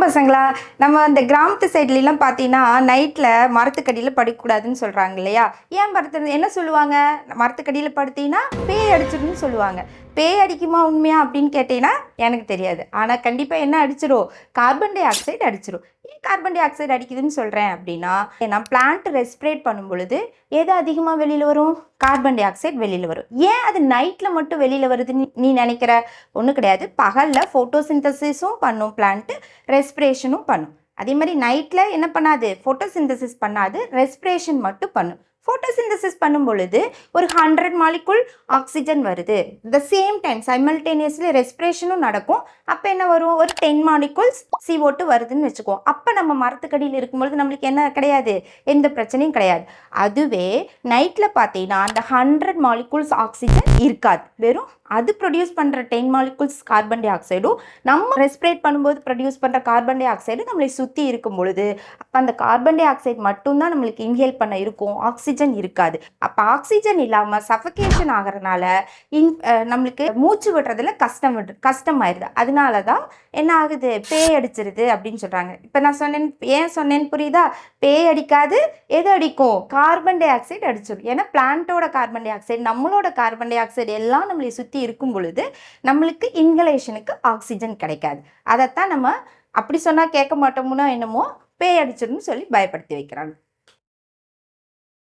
பசங்களா, நம்ம அந்த கிராமத்து சைட்லலாம் பார்த்தீங்கன்னா, நைட்ல மரத்துக்கடியில படுக்கக்கூடாதுன்னு சொல்றாங்க இல்லையா? ஏன் என்ன சொல்லுவாங்க? மரத்துக்கடியில படுத்தீன்னா, பேய் அடிச்சிரும்னு சொல்லுவாங்க. பேய் அடிக்குமா உண்மையா அப்படின்னு கேட்டீங்கன்னா, எனக்கு தெரியாது. ஆனா கண்டிப்பா என்ன அடிச்சிரும்? கார்பன் டை ஆக்சைடு அடிச்சிரும். ஏன் கார்பன் டை ஆக்சைடு அடிக்குதுன்னு சொல்றேன் அப்படின்னா, ஏன்னா பிளான்ட் ரெஸ்பிரேட் பண்ணும் பொழுது எது அதிகமா வெளியில வரும்? கார்பன் டை ஆக்சைடு வெளியில வரும். ஏன் அது நைட்ல மட்டும் வெளியில வருதுன்னு நீ நினைக்கிற? ஒண்ணும் கிடையாது. பகல்ல ஃபோட்டோசிந்தசிஸும் பண்ணும் பிளான்ட், ரெஸ்பிரேஷனும் பண்ணும். அதே மாதிரி நைட்ல என்ன பண்ணாது? ஃபோட்டோசிந்தசிஸ் பண்ணாது, ரெஸ்பிரேஷன் மட்டும் பண்ணும். ஃபோட்டோசிந்தசிஸ் பண்ணும் பொழுது ஒரு 100 மாலிகுல் ஆக்சிஜன் வருது. த சேம் டைம் சைமல்டேனியஸ்லி ரெஸ்பிரேஷனும் நடக்கும். அப்போ என்ன வரும்? ஒரு 10 மாலிகுல்ஸ் CO2 வருதுன்னு வச்சுக்கோ. அப்போ நம்ம மரத்துக்கடியில் இருக்கும்பொழுது நம்மளுக்கு என்ன கிடையாது? எந்த பிரச்சனையும் கிடையாது. அதுவே நைட்டில் பார்த்தீங்கன்னா அந்த 100 மாலிகுல்ஸ் ஆக்சிஜன் இருக்காது. வெறும் அது ப்ரொடியூஸ் பண்ணுற 10 மாலிகுல்ஸ் கார்பன் டை ஆக்சைடும் நம்ம ரெஸ்பிரேட் பண்ணும்போது ப்ரொடியூஸ் பண்ணுற கார்பன் டை ஆக்சைடு நம்மளை சுற்றி இருக்கும் பொழுது அப்போ அந்த கார்பன் டை ஆக்சைடு மட்டும்தான் நம்மளுக்கு இன்ஹேல் பண்ண இருக்கும், ஆக்சிஜன் இருக்காது. அப்போ ஆக்சிஜன் இல்லாமல் சஃபகேஷன் ஆகிறதுனால நம்மளுக்கு மூச்சு விடுறதுல கஷ்டமாயிருது. அதனால தான் என்ன ஆகுது? பேய் அடிச்சிருது அப்படின்னு சொல்கிறாங்க. இப்போ நான் சொன்னேன், ஏன் சொன்னேன்னு புரியுதா? பேய் அடிக்காது, எது அடிக்கும்? கார்பன் டை ஆக்சைடு அடிச்சிடும். ஏன்னா பிளான்ட்டோட கார்பன் டை ஆக்சைடு, நம்மளோட கார்பன் டை ஆக்சைடு எல்லாம் நம்மளை சுற்றி இருக்கும் பொழுது நம்மளுக்கு இன்ஹலேஷனுக்கு ஆக்சிஜன் கிடைக்காது. அதைத்தான் நம்ம அப்படி சொன்னால் கேட்க மாட்டோம்னா என்னமோ பேய் அடிச்சிடும்னு சொல்லி பயப்படுத்தி வைக்கிறாங்க.